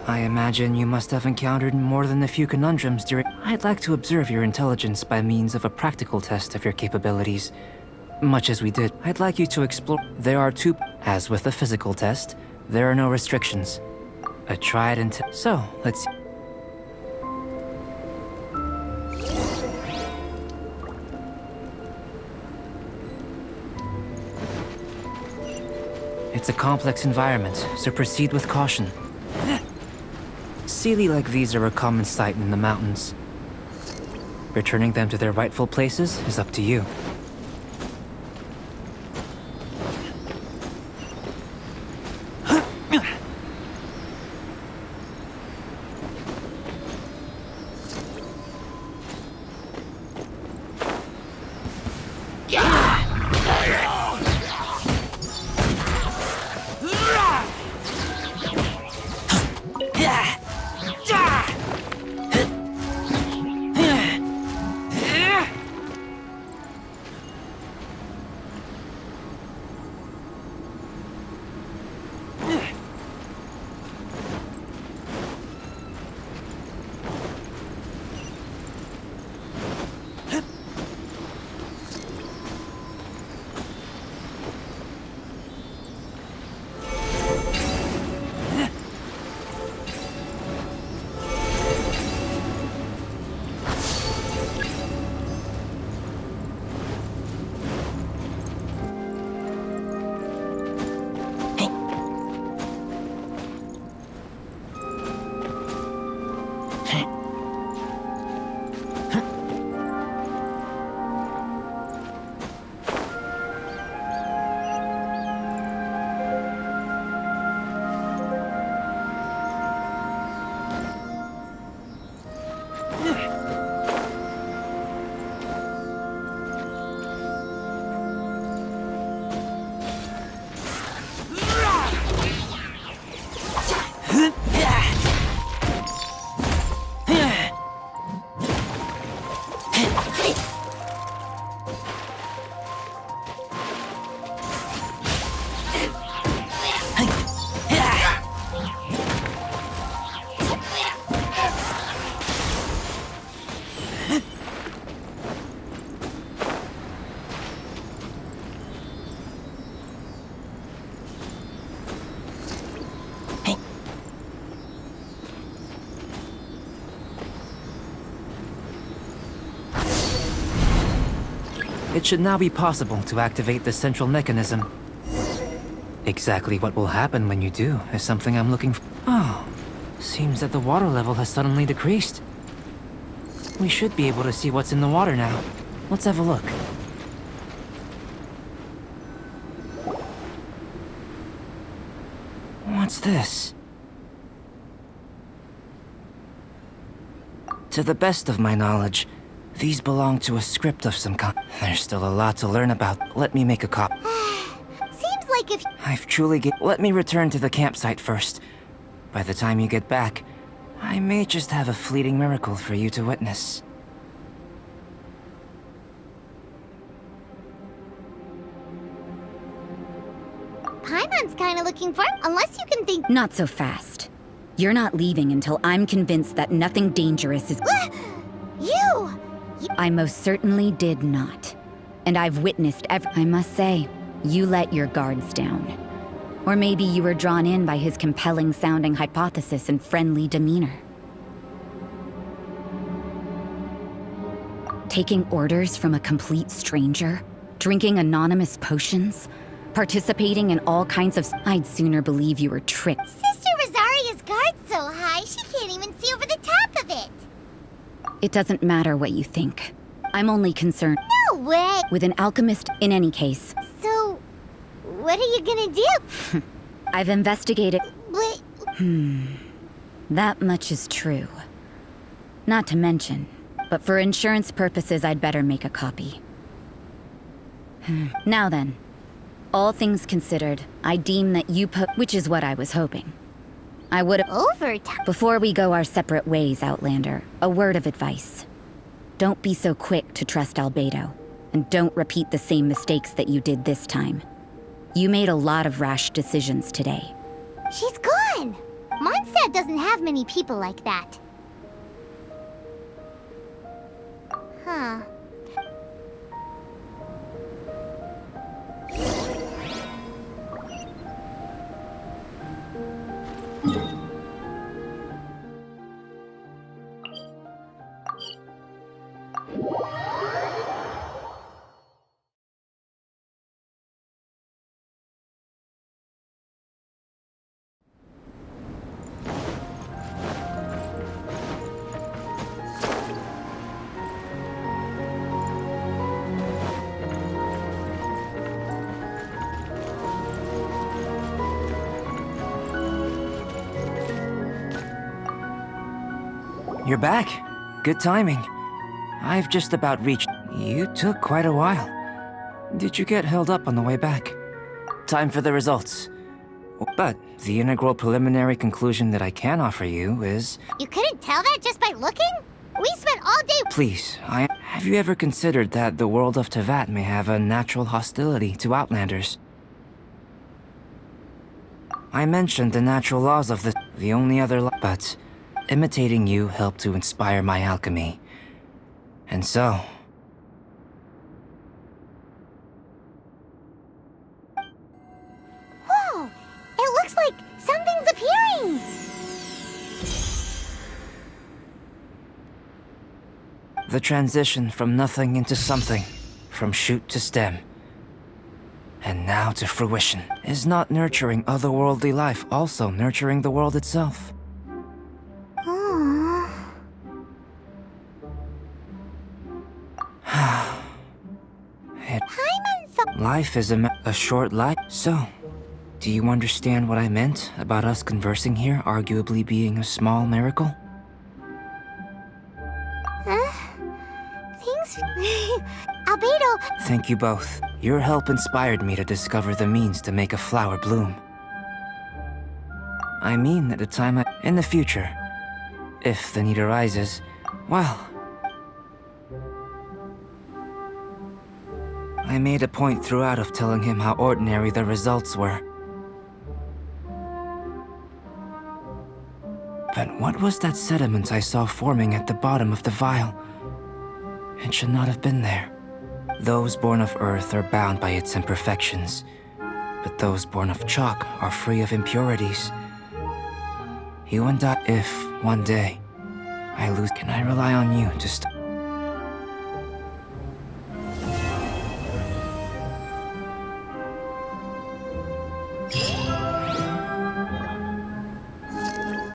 I imagine you must have encountered more than a few conundrums during... I'd like to observe your intelligence by means of a practical test of your capabilities. Much as we did, I'd like you to explore... There are two... As with the physical test, there are no restrictions. A tried and... So, let's... It's a complex environment, so proceed with caution. Sealy like these are a common sight in the mountains. Returning them to their rightful places is up to you. It should now be possible to activate the central mechanism. Exactly what will happen when you do is something I'm looking for. Oh, seems that the water level has suddenly decreased. We should be able to see what's in the water now. Let's have a look. What's this? To the best of my knowledge, these belong to a script of some kind. There's still a lot to learn about. Let me make a copy. Seems like if... I've truly Let me return to the campsite first. By the time you get back, I may just have a fleeting miracle for you to witness. Paimon's kinda looking for... Unless you can think... Not so fast. You're not leaving until I'm convinced that nothing dangerous is... You! I most certainly did not. And I've witnessed I must say, you let your guards down. Or maybe you were drawn in by his compelling-sounding hypothesis and friendly demeanor. Taking orders from a complete stranger? Drinking anonymous potions? Participating in all kinds of... I'd sooner believe you were tricked. Sister Rosaria's guard's so high, she can't even see over the top of it. It doesn't matter what you think. I'm only concerned... No way! With an alchemist, in any case. So, what are you gonna do? I've investigated... But... That much is true. Not to mention, but for insurance purposes, I'd better make a copy. Now then, all things considered, I deem that you which is what I was hoping. I would have... Overtime? Before we go our separate ways, Outlander, a word of advice. Don't be so quick to trust Albedo, and don't repeat the same mistakes that you did this time. You made a lot of rash decisions today. She's gone! Mondstadt doesn't have many people like that. Huh. You're back. Good timing. I've just about reached. You took quite a while. Did you get held up on the way back? Time for the results. But the integral preliminary conclusion that I can offer you is... You couldn't tell that just by looking? We spent all day. Please, have you ever considered that the world of Tevat may have a natural hostility to Outlanders? I mentioned the natural laws of the only other but imitating you helped to inspire my alchemy. And so... Whoa! It looks like something's appearing! The transition from nothing into something, from shoot to stem, and now to fruition. Is not nurturing otherworldly life also nurturing the world itself? Life is a short life. So, do you understand what I meant about us conversing here arguably being a small miracle? Thanks. Albedo. Thank you both. Your help inspired me to discover the means to make a flower bloom. I mean, at a time in the future, if the need arises, well... I made a point throughout of telling him how ordinary the results were. But what was that sediment I saw forming at the bottom of the vial? It should not have been there. Those born of Earth are bound by its imperfections, but those born of chalk are free of impurities. You and I, if one day I lose, can I rely on you to